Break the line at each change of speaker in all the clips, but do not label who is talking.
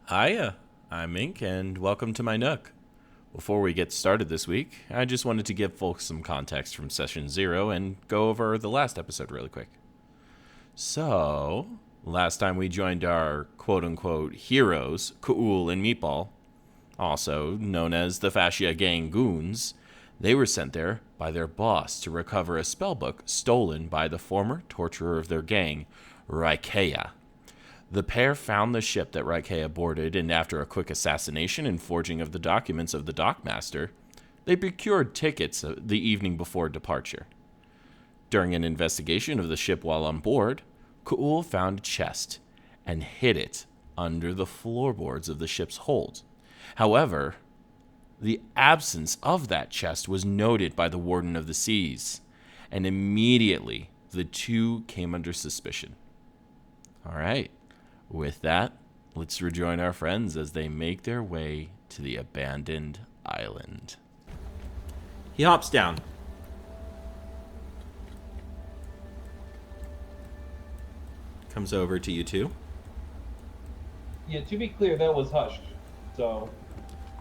Hiya, I'm Ink, and welcome to my Nook. Before we get started this week, I just wanted to give folks some context from Session 0 and go over the last episode really quick. So, last time we joined our quote-unquote heroes, Kho-ul and Meatball, also known as the Fascia Gang Goons. They were sent there by their boss to recover a spellbook stolen by the former torturer of their gang, Raikea. The pair found the ship that Raikea boarded, and after a quick assassination and forging of the documents of the dockmaster, they procured tickets the evening before departure. During an investigation of the ship while on board, Kho-ul found a chest and hid it under the floorboards of the ship's hold. However, the absence of that chest was noted by the Warden of the Seas, and immediately the two came under suspicion. All right. With that, let's rejoin our friends as they make their way to the abandoned island. He hops down. Comes over to you two.
Yeah, to be clear, that was hushed. So.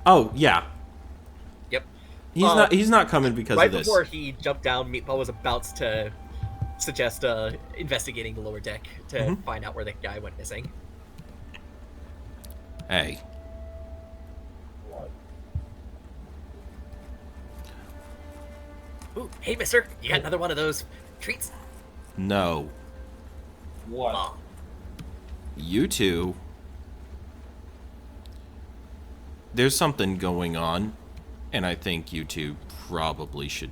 Oh, yeah.
Yep.
He's not coming because
right
of this.
Before he jumped down, Meatball was about to suggest investigating the lower deck to find out where the guy went missing.
Hey.
What?
Ooh, hey, mister, you got another one of those treats?
No.
What?
Oh,
You two. There's something going on, and I think you two probably should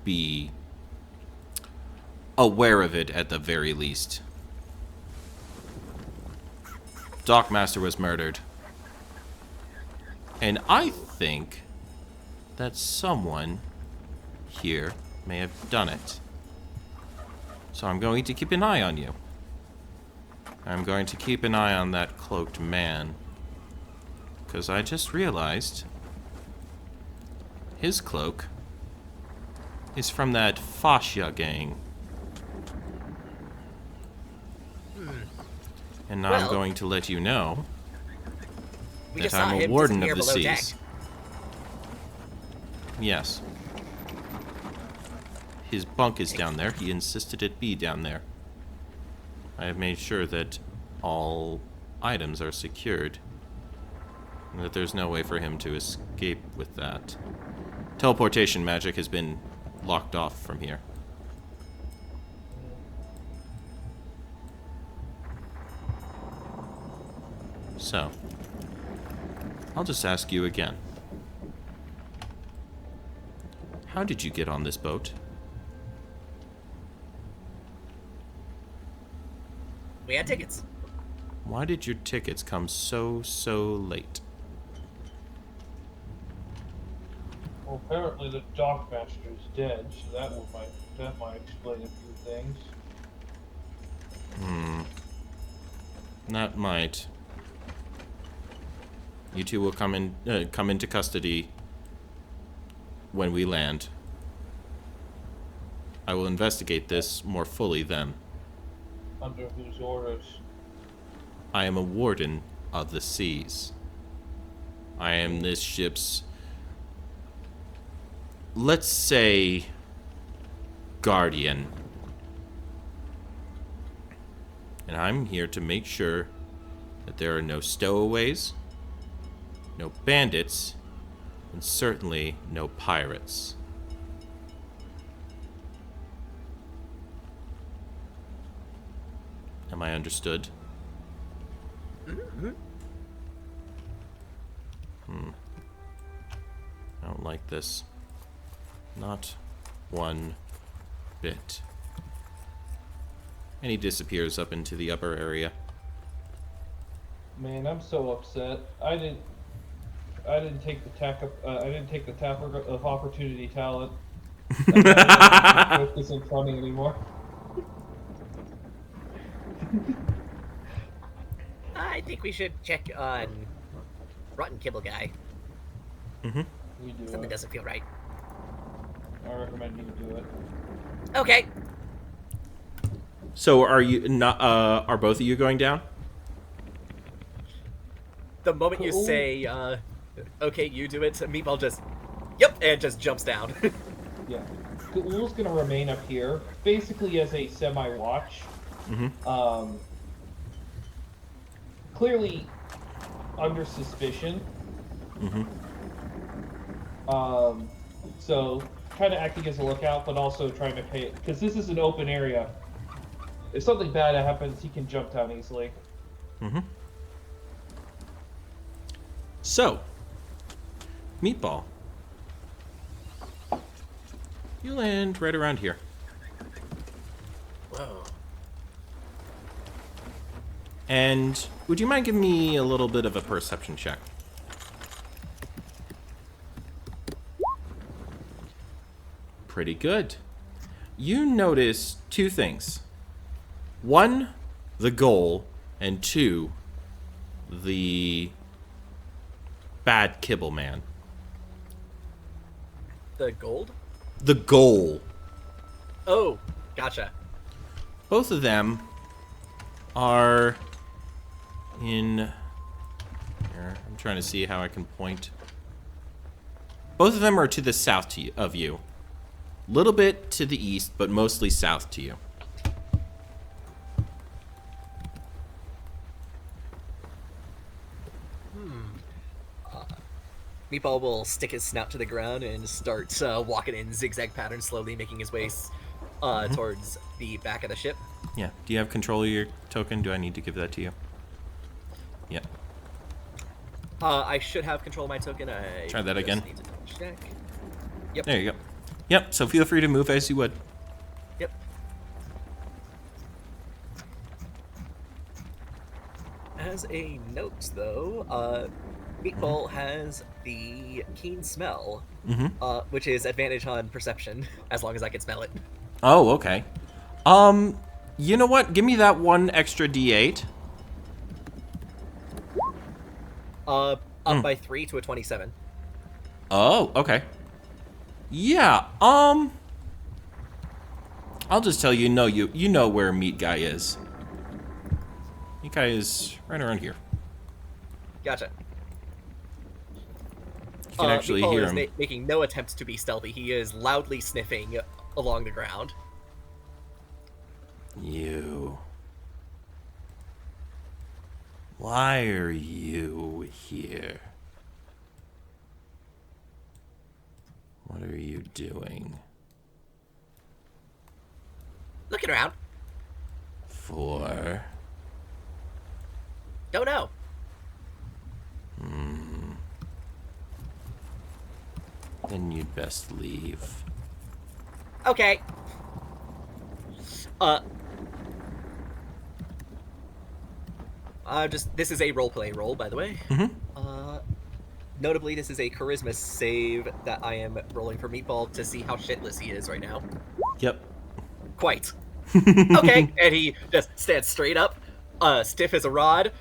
be aware of it at the very least. Dockmaster was murdered. And I think that someone here may have done it. So I'm going to keep an eye on you. I'm going to keep an eye on that cloaked man. Because I just realized his cloak is from that Fascia gang. And now I'm going to let you know that I'm a warden of the seas.
Deck.
Yes. His bunk is down there. He insisted it be down there. I have made sure that all items are secured. And that there's no way for him to escape with that. Teleportation magic has been locked off from here. So, I'll just ask you again. How did you get on this boat?
We had tickets.
Why did your tickets come so late?
Well, apparently the dockmaster is dead, so that might explain a few things.
That might. You two will come into custody when we land. I will investigate this more fully then.
Under whose orders?
I am a warden of the seas. I am this ship's, let's say, guardian. And I'm here to make sure that there are no stowaways, no bandits, and certainly no pirates. Am I understood? I don't like this. Not one bit. And he disappears up into the upper area.
Man, I'm so upset. I didn't take the I didn't take the tap of opportunity talent. I'm not focusing funny anymore.
I think we should check on Rotten Kibble Guy.
We do
Something
it.
doesn't feel right.
I recommend you do it.
Okay.
So are you not? Are both of you going down?
The moment you
Cool.
say, okay, you do it, Meatball just, yep, and just jumps down.
Yeah. Kho-ul's gonna remain up here, basically as a semi-watch.
Mm-hmm.
Clearly under suspicion.
Mm-hmm.
So kind of acting as a lookout, but also trying to pay, because this is an open area. If something bad happens, he can jump down easily.
Mm-hmm. So, Meatball, you land right around here.
Whoa.
And would you mind giving me a little bit of a perception check? Pretty good. You notice two things. One, the goal, and two, the bad kibble man.
The gold?
The goal.
Oh, gotcha.
Both of them are in here. I'm trying to see how I can point. Both of them are to the south to you, of you. Little bit to the east, but mostly south to you.
Meatball will stick his snout to the ground and start walking in zigzag pattern, slowly making his way towards the back of the ship.
Yeah. Do you have control of your token? Do I need to give that to you? Yeah.
I should have control of my token. I
Try that
just
again.
need to double check. Yep.
There you go. Yep. So feel free to move as you would.
Yep. As a note, though, Meatball has the keen smell, which is advantage on perception, as long as I can smell it.
Oh, okay. You know what? Give me that one extra D8.
Up by 3 to a 27.
Oh, okay. Yeah. I'll just tell you, you know where Meat Guy is. Meat Guy is right around here.
Gotcha.
You can actually
Meatball
hear
is
him.
making no attempt to be stealthy. He is loudly sniffing along the ground.
You. Why are you here? What are you doing?
Looking around.
For?
Don't know.
Then you'd best leave.
Okay. This is a roleplay roll, by the way. Notably, this is a charisma save that I am rolling for Meatball to see how shitless he is right now.
Yep.
Quite. Okay, and he just stands straight up, stiff as a rod,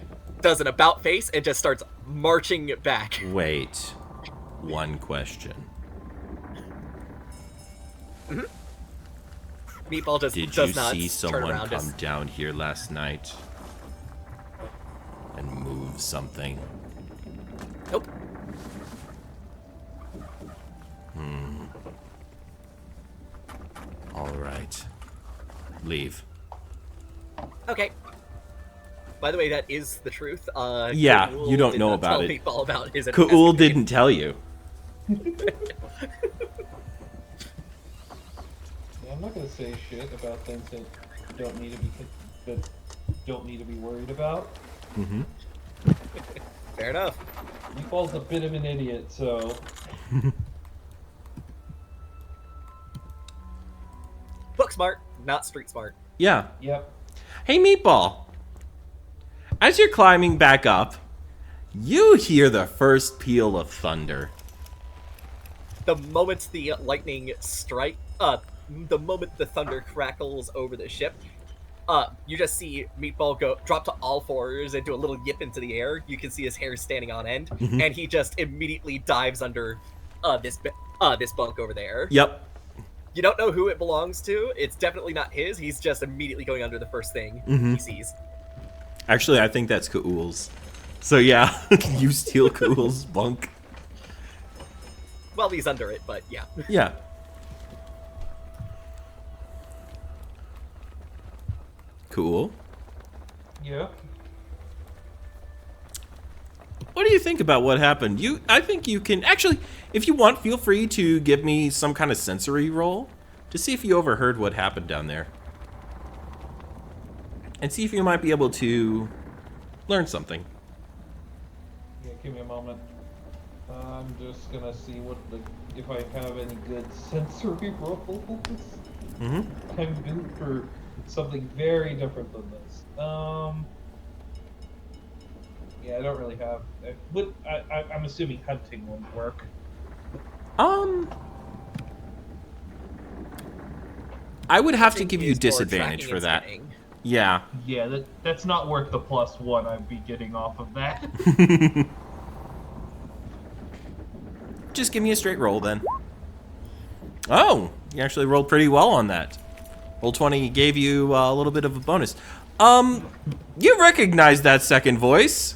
does an about face, and just starts marching back.
Wait. One question.
Meatball just
Did
does
you
not
see
turn
someone
around.
come down here last night and move something?
Nope.
All right. Leave.
Okay. By the way, that is the truth.
Yeah,
Kho-ul
you don't
did
know
not
about
tell
it.
Meatball about his
Kho-ul
investigation.
didn't tell you.
Yeah, I'm not gonna say shit about things that don't need to be worried about.
Mm-hmm.
Fair enough.
Meatball's a bit of an idiot, so
Book smart, not street smart.
Yeah.
yep.
Hey, Meatball. As you're climbing back up, you hear the first peal of thunder.
The moment the lightning strike, the moment the thunder crackles over the ship, you just see Meatball drop to all fours and do a little yip into the air. You can see his hair standing on end, and he just immediately dives under this bunk over there.
Yep.
You don't know who it belongs to. It's definitely not his. He's just immediately going under the first thing he sees.
Actually, I think that's Kho-ul's. So yeah, you steal Kho-ul's bunk.
Well, he's under it, but yeah.
Yeah. Cool.
Yeah.
What do you think about what happened? I think you can actually, if you want, feel free to give me some kind of sensory roll to see if you overheard what happened down there, and see if you might be able to learn something.
Yeah, give me a moment. I'm just gonna see if I have any good sensory rolls.
Mm-hmm.
I'm due for something very different than this. Yeah, I don't really have. I'm assuming hunting won't work.
I would have to
Hunting
give you
is for
disadvantage
tracking
for
and
that.
scanning.
Yeah.
Yeah, that's not worth the +1 I'd be getting off of that.
Just give me a straight roll then. Oh, you actually rolled pretty well on that. Roll 20 gave you a little bit of a bonus. You recognize that second voice.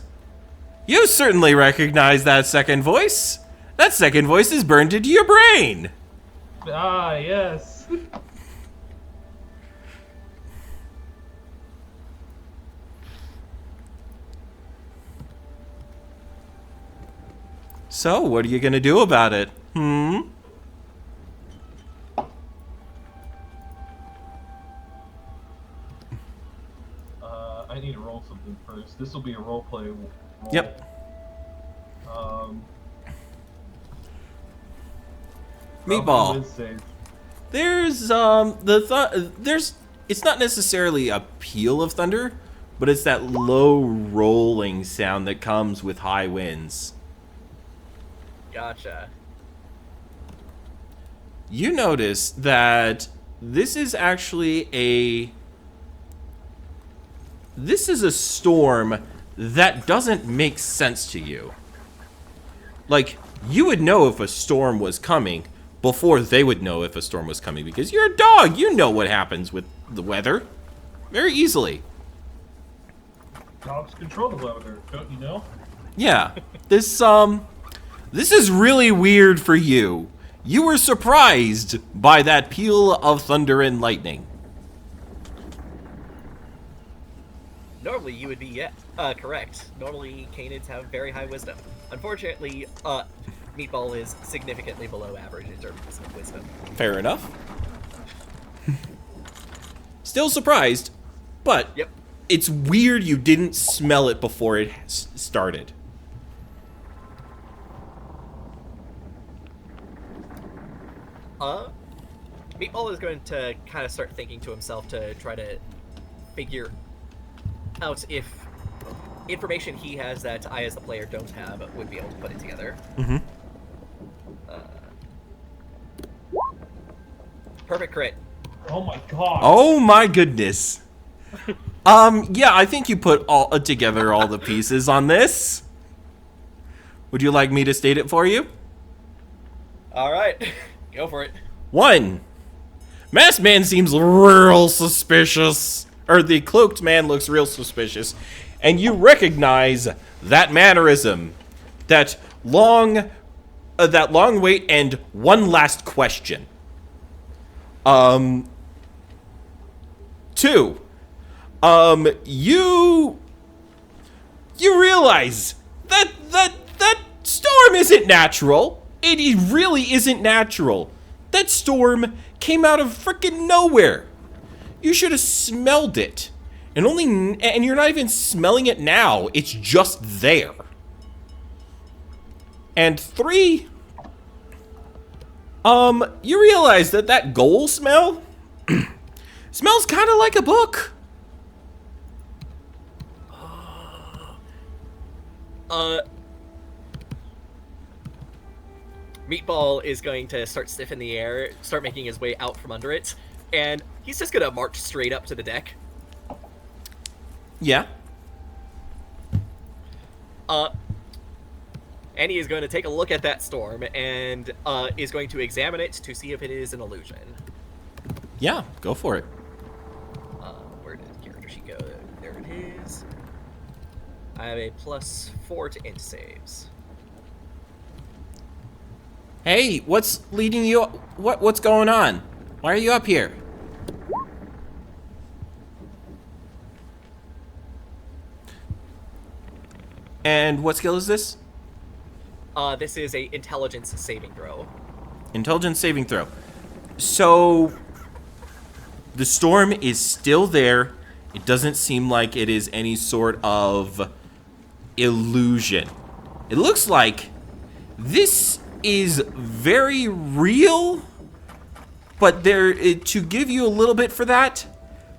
You certainly recognize that second voice. That second voice is burned into your brain.
Ah, yes.
So, what are you gonna do about it?
I need to roll something first. This will be a roleplay roll.
Yep. Meatball. There's it's not necessarily a peal of thunder, but it's that low rolling sound that comes with high winds.
Gotcha.
You notice that this is actually a storm that doesn't make sense to you. Like, you would know if a storm was coming before they would know if a storm was coming, because you're a dog. You know what happens with the weather very easily.
Dogs control the weather, don't you know?
Yeah. This is really weird for you. You were surprised by that peal of thunder and lightning.
Normally, you would be correct. Normally, canids have very high wisdom. Unfortunately, Meatball is significantly below average in terms of wisdom.
Fair enough. Still surprised, but
Yep.
it's weird you didn't smell it before it started.
Meatball is going to kind of start thinking to himself to try to figure out if information he has that I, as the player, don't have would be able to put it together.
Mm-hmm.
Perfect crit.
Oh my god.
Oh my goodness. Yeah, I think you put together all the pieces on this. Would you like me to state it for you?
All right, go for it.
1. Masked man seems real suspicious. Or the cloaked man looks real suspicious. And you recognize that mannerism. That long wait and one last question. 2. You realize that storm isn't natural. It really isn't natural. That storm came out of frickin' nowhere. You should have smelled it. And you're not even smelling it now. It's just there. And 3, you realize that goal smell smells kind of like a book.
Meatball is going to start sniffing the air, start making his way out from under it, and he's just gonna march straight up to the deck.
Yeah.
And he is going to take a look at that storm and is going to examine it to see if it is an illusion.
Yeah, go for it.
Where did the character sheet go? There it is. I have a +4 to int saves.
Hey, what's leading you? What's going on? Why are you up here? And what skill is this?
This is a intelligence saving throw.
Intelligence saving throw. So the storm is still there. It doesn't seem like it is any sort of illusion. It looks like this is very real, but to give you a little bit for that,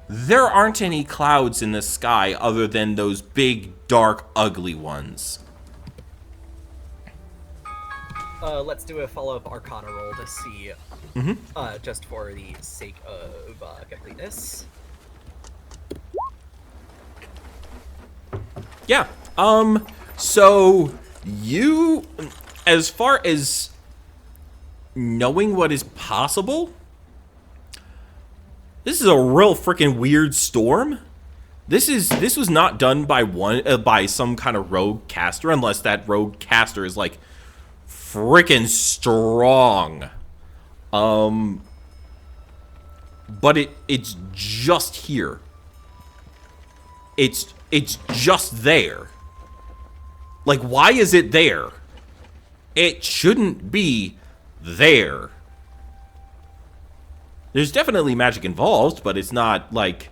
there aren't any clouds in the sky other than those big, dark, ugly ones.
Let's do a follow-up Arcana roll to see, just for the sake of completeness.
Yeah. So you, as far as knowing what is possible, this is a real freaking weird storm. This was not done by some kind of rogue caster, unless that rogue caster is like freaking strong. But it's just here. It's just there. Like, why is it there? It shouldn't be there. There's definitely magic involved, but it's not like...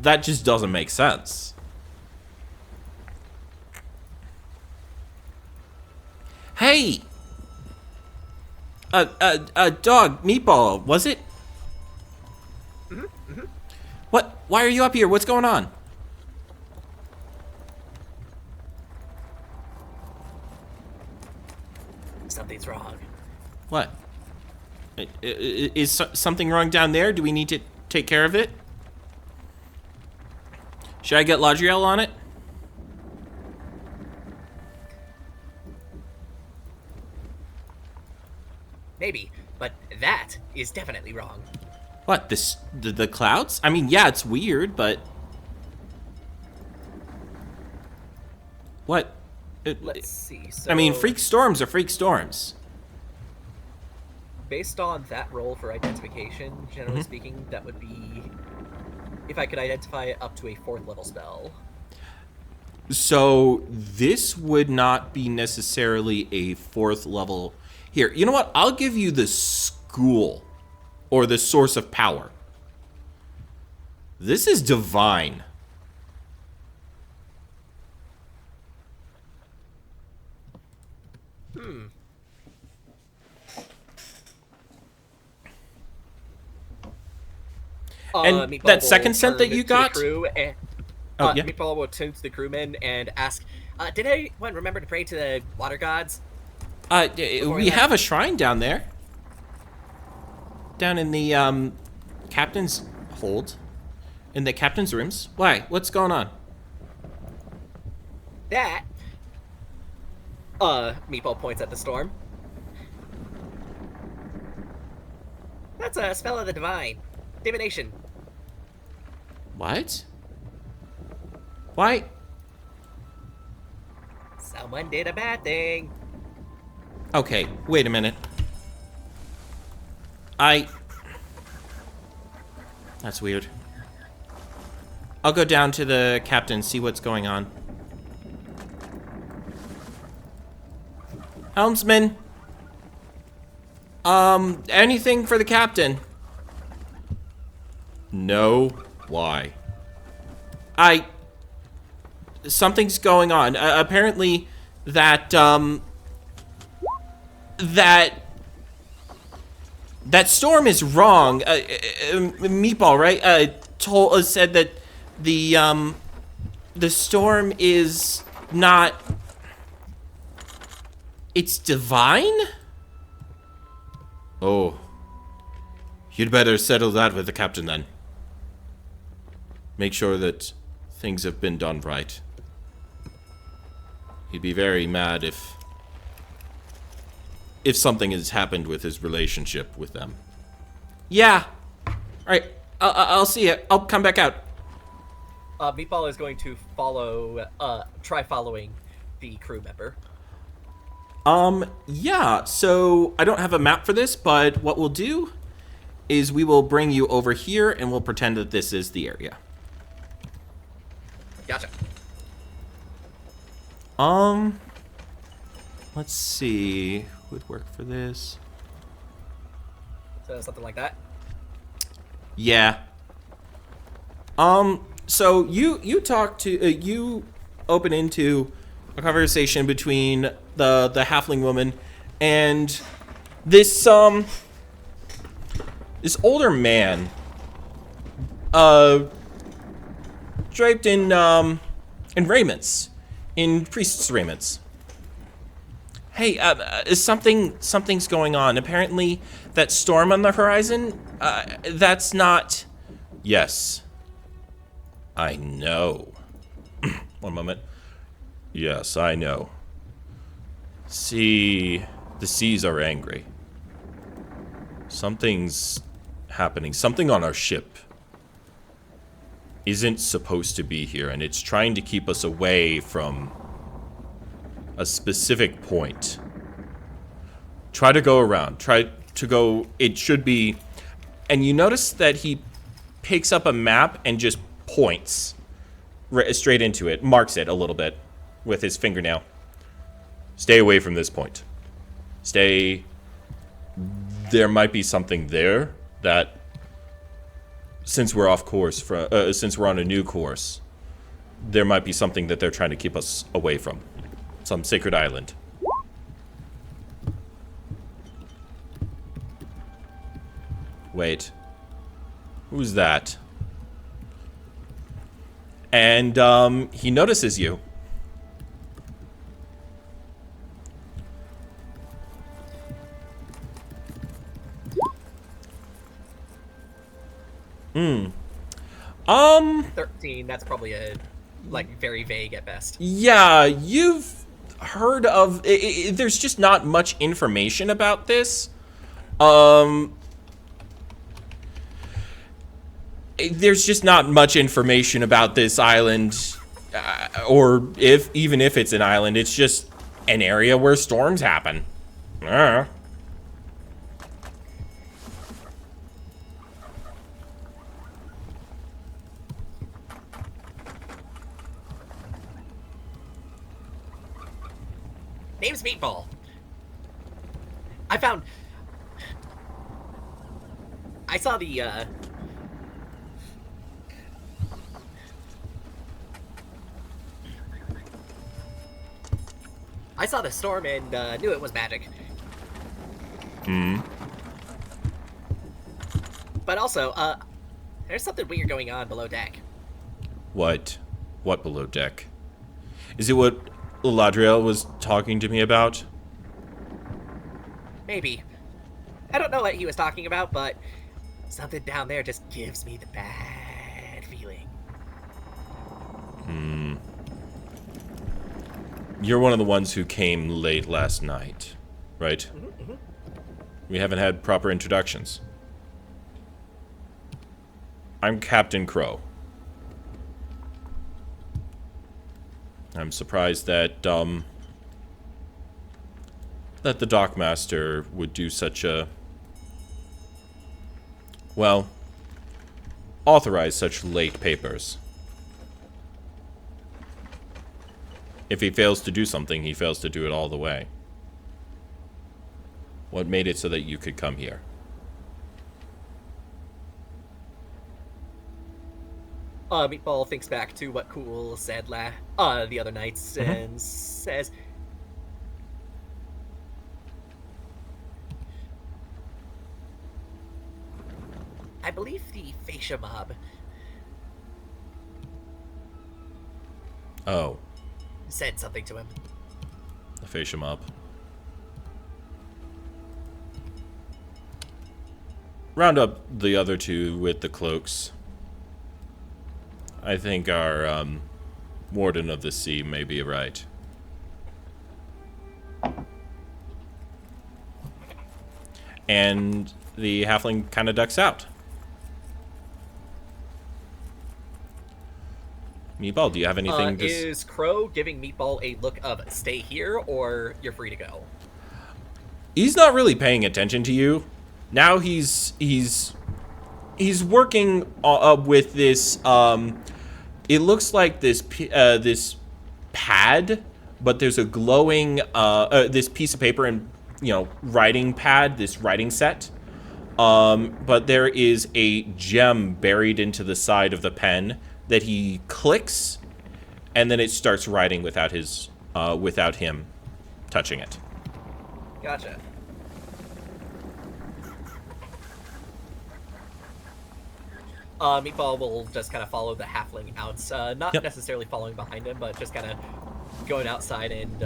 That just doesn't make sense. Hey! Dog, Meatball, was it? What? Why are you up here? What's going on?
Something's wrong.
What? Is something wrong down there? Do we need to take care of it? Should I get Ladriel on it?
Maybe, but that is definitely wrong.
What? The clouds? I mean, yeah, it's weird, but... What?
Let's see. So,
I mean, freak storms are freak storms.
based on that roll for identification, generally speaking, that would be if I could identify it up to a 4th level spell.
So this would not be necessarily a 4th level. Here, you know what? I'll give you the school or the source of power. This is divine. And
Meatball
that
will
second scent that
turn
you
to the
got?
crew and,
Oh, yeah.
Meatball will turn to the crewmen and ask, did anyone remember to pray to the water gods?
We have a shrine down there. Down in the captain's hold. In the captain's rooms. Why? What's going on?
That, Meatball points at the storm. That's a spell of the divine. Divination.
What? Why?
Someone did a bad thing.
Okay, wait a minute. That's weird. I'll go down to the captain, see what's going on. Helmsman. Anything for the captain? No. Why? Something's going on. Apparently, that storm is wrong. Meatball, right? Said that the storm is not. It's divine? Oh. You'd better settle that with the captain then. Make sure that things have been done right. He'd be very mad if something has happened with his relationship with them. Yeah. All right. I'll see you. I'll come back out.
Meatball is going to try following the crew member.
Yeah, so I don't have a map for this, but what we'll do is we will bring you over here and we'll pretend that this is the area.
Gotcha.
Let's see. Who would work for this?
So something like that.
Yeah. So you talk to you open into a conversation between the halfling woman and this this older man, draped in raiments, in priest's raiments. Hey, something's going on. Apparently, that storm on the horizon, that's not... Yes. I know. One moment. Yes, I know. See, the seas are angry. Something's happening. Something on our ship isn't supposed to be here, and it's trying to keep us away from a specific point. Try to go around. Try to go... It should be... And you notice that he picks up a map and just points straight into it. Marks it a little bit with his fingernail. Stay away from this point. Stay... There might be something there that... Since we're off course, since we're on a new course, there might be something that they're trying to keep us away from. Some sacred island. Wait. Who's that? And, he notices you. Hmm.
13, that's probably a, very vague at best.
Yeah, you've heard of... there's just not much information about this. There's just not much information about this island, or even if it's an island, it's just an area where storms happen.
Name's Meatball. I saw the, I saw the storm and, knew it was magic. But also, there's something weird going on below deck.
What? What below deck? Is it what Ladriel was talking to me about?
Maybe. I don't know what he was talking about, but something down there just gives me the bad feeling.
You're one of the ones who came late last night, right? We haven't had proper introductions. I'm Captain Crow. I'm surprised that, that the Dockmaster would do such a... Well, authorize such late papers. If he fails to do something, he fails to do it all the way. What made it so that you could come here?
Meatball thinks back to what Kho-ul said the other nights and says, I believe the Fascia mob.
Oh.
Said something to him.
The Fascia mob. Round up the other two with the cloaks. I think our Warden of the Sea may be right. And the halfling kind of ducks out. Meatball, do you have anything to...
Is Crow giving Meatball a look of stay here, or you're free to go?
He's not really paying attention to you. Now he's working with this, it looks like this pad, but there's a glowing, this piece of paper and, writing pad, this writing set. But there is a gem buried into the side of the pen that he clicks, and then it starts writing without him touching it.
Gotcha. Meatball will just kind of follow the halfling out, not necessarily following behind him, but just kind of going outside and.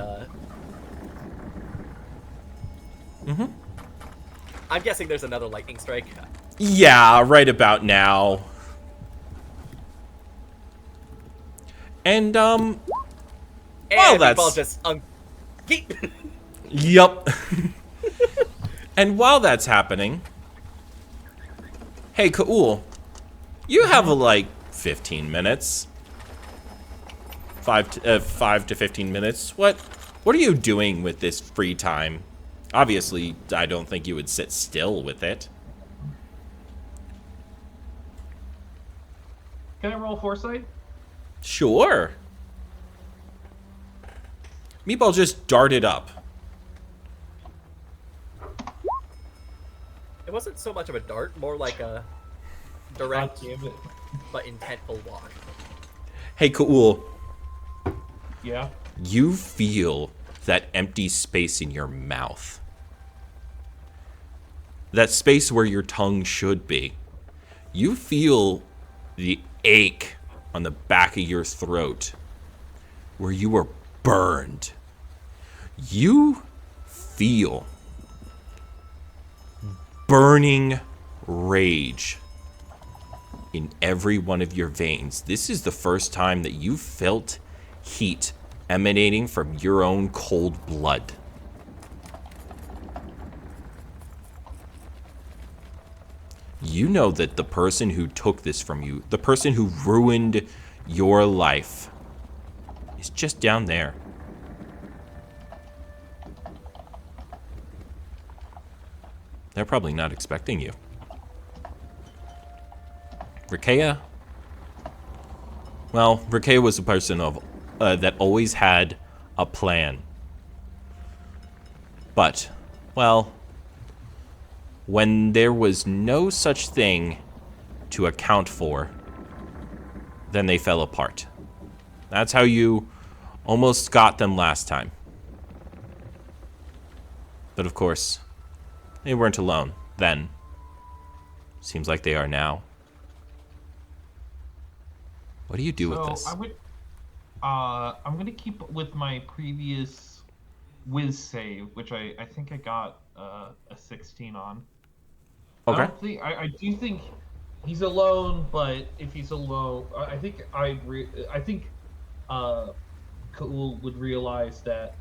I'm guessing there's another lightning strike.
Yeah, right about now. And well, that's
Meatball just
Yup. And while that's happening, hey, Kho-ul, you have like 15 minutes. 5 to 15 minutes. What are you doing with this free time? Obviously, I don't think you would sit still with it.
Can I roll foresight?
Sure. Meatball just darted up.
It wasn't so much of a dart, more like a direct but intentful walk.
Hey, Kho-ul.
Yeah?
You feel that empty space in your mouth. That space where your tongue should be. You feel the ache on the back of your throat where you were burned. You feel burning rage in every one of your veins. This is the first time that you felt heat emanating from your own cold blood. You know that the person who took this from you, the person who ruined your life, is just down there. They're probably not expecting you. Rakea? Well, Rakea was a person that always had a plan. But, well, when there was no such thing to account for, then they fell apart. That's how you almost got them last time. But of course, they weren't alone then. Seems like they are now. What do you do with this?
I'm gonna keep with my previous whiz save, which I think I got a 16 on.
Okay.
I do think he's alone, but if he's alone, I think Kho-ul would realize that,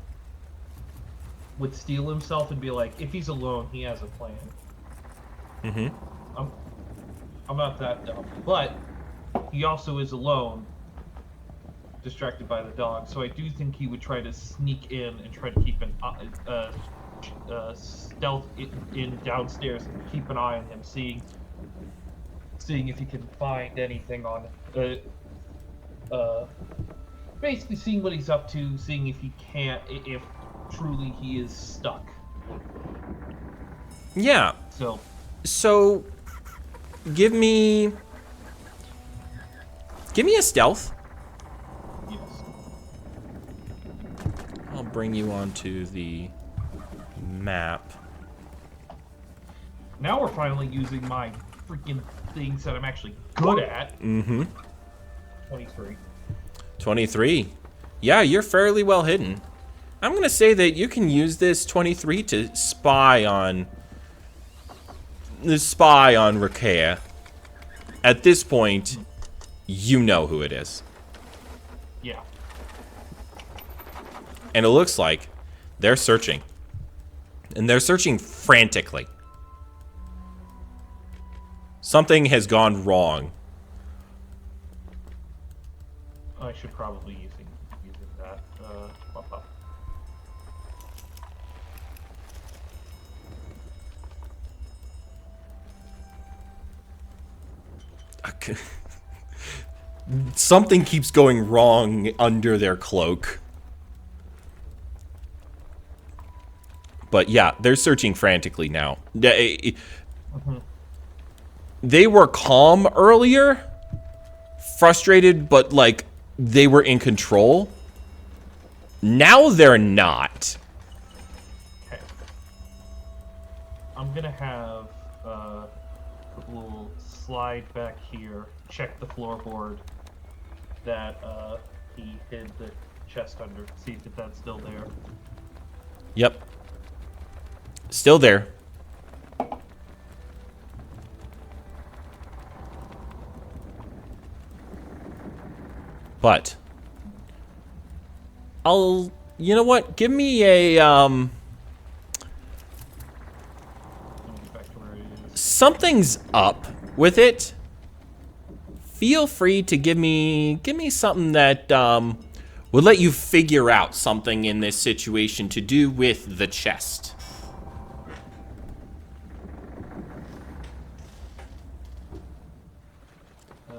would steel himself and be like, if he's alone, he has a plan.
Mm-hmm.
I'm not that dumb, but he also is alone, distracted by the dog. So I do think he would try to sneak in and try to keep an stealth in downstairs and keep an eye on him, seeing if he can find anything on basically seeing what he's up to, seeing if he can't, if truly he is stuck.
Yeah. So give me a stealth.
Yes.
I'll bring you onto the map.
Now we're finally using my freaking things that I'm actually good at.
Mm-hmm.
23.
23. Yeah, you're fairly well hidden. I'm going to say that you can use this 23 to spy on Rakea. At this point, you know who it is.
Yeah.
And it looks like they're searching. And they're searching frantically. Something has gone wrong.
I should probably using that. Bump up.
Okay. Something keeps going wrong under their cloak. But yeah, they're searching frantically now. They were calm earlier, frustrated, but like they were in control. Now they're not.
Okay. I'm gonna have a little slide back here, check the floorboard that he hid the chest under, see if that's still there.
Yep. Still there. But you know what? Give me a
Let me get back to where it is.
something's up with it. Feel free to give me something that would let you figure out something in this situation to do with the chest.
Give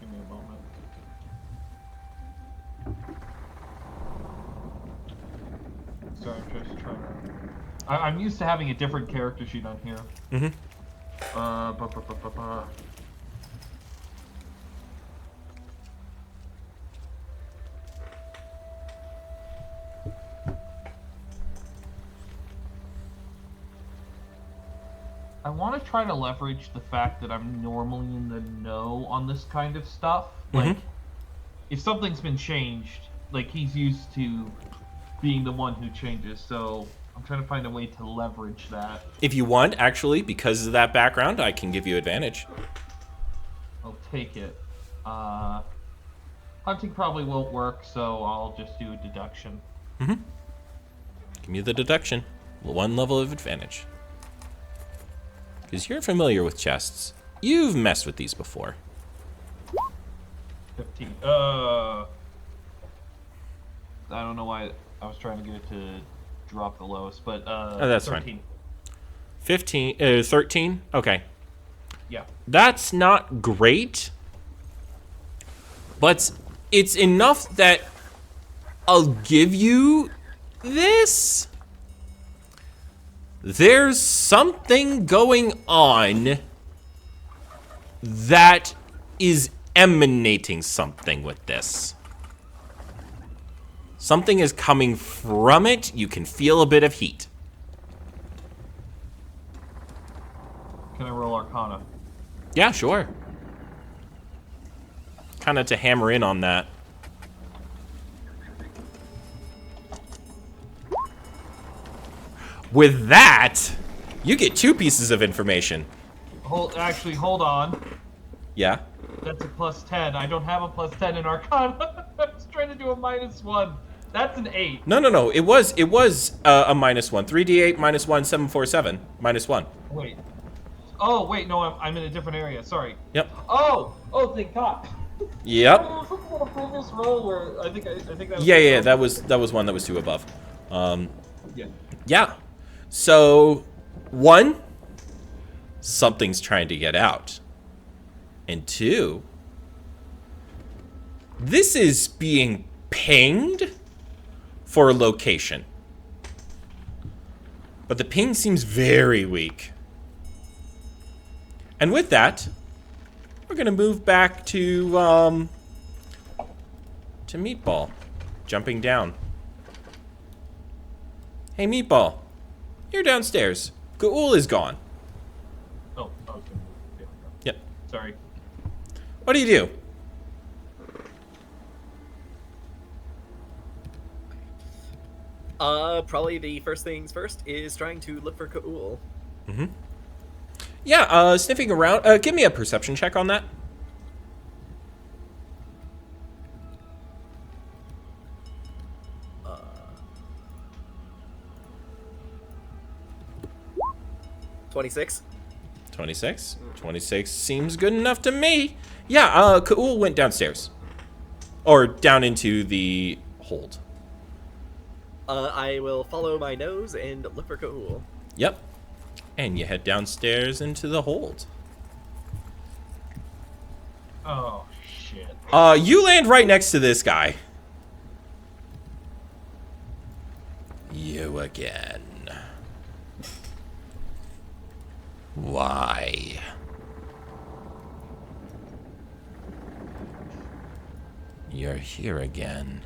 me a moment. Sorry, I'm just trying to... I'm used to having a different character sheet on here.
Mm-hmm.
I want to try to leverage the fact that I'm normally in the know on this kind of stuff. Like, if something's been changed, like, he's used to being the one who changes, so I'm trying to find a way to leverage that.
If you want, actually, because of that background, I can give you advantage.
I'll take it. Hunting probably won't work, so I'll just do a deduction.
Give me the deduction. 1 level of advantage. Because you're familiar with chests. You've messed with these before.
15. I don't know why I was trying to get it to drop the lowest, but
that's
13.
Fine. 13? Okay.
Yeah.
That's not great. But it's enough that I'll give you this. There's something going on that is emanating something with this. Something is coming from it. You can feel a bit of heat.
Can I roll Arcana?
Yeah, sure. Kind of to hammer in on that. With that, you get 2 pieces of information.
Hold on.
Yeah?
That's a plus 10. I don't have a plus 10 in Arcana. I was trying to do a -1. That's an 8.
No. It was a -1. 3d8 -1, 7, 4, 7. -1.
Wait. Oh, wait, no, I'm in a different area. Sorry.
Yep.
Oh, thank God.
Yep.
I was looking at a previous roll where I think that was...
Yeah, that was one that was 2 above.
Yeah.
Yeah. So, 1, something's trying to get out. And 2, this is being pinged for a location. But the ping seems very weak. And with that, we're going to move back to Meatball, jumping down. Hey, Meatball. You're downstairs. Kho-ul is gone.
Oh, okay. Yeah.
Yep.
Sorry.
What do you do?
Probably the first things first is trying to look for Kho-ul.
Yeah, sniffing around. Give me a perception check on that.
Uh, 26.
26. 26 seems good enough to me. Yeah, Kho-ul went downstairs. or down into the hold.
I will follow my nose and look for Kho-ul.
Yep. And you head downstairs into the hold.
Oh, shit.
You land right next to this guy. You again. Why? You're here again.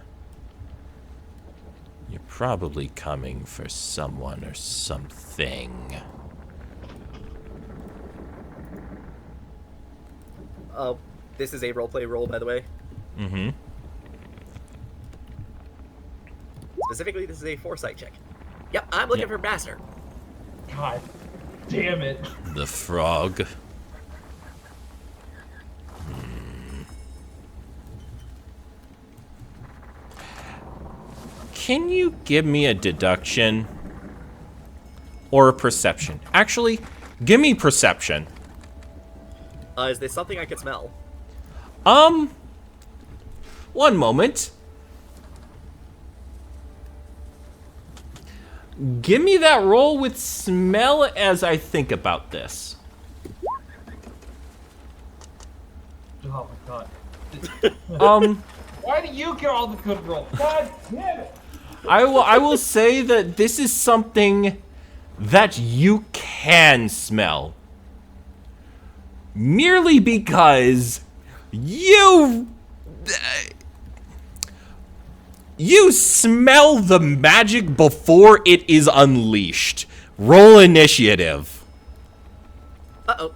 You're probably coming for someone or something.
This is a roleplay roll, by the way.
Mm-hmm.
Specifically, this is a foresight check. Yep, I'm looking for Master.
God damn it.
The frog. Can you give me a deduction? Or a perception? Actually, give me perception.
Is this something I could smell?
One moment. Give me that roll with smell as I think about this.
Oh my god. Why do you get all the good rolls? God damn it.
I will say that this is something that you can smell. Merely because you smell the magic before it is unleashed. Roll initiative.
Uh-oh.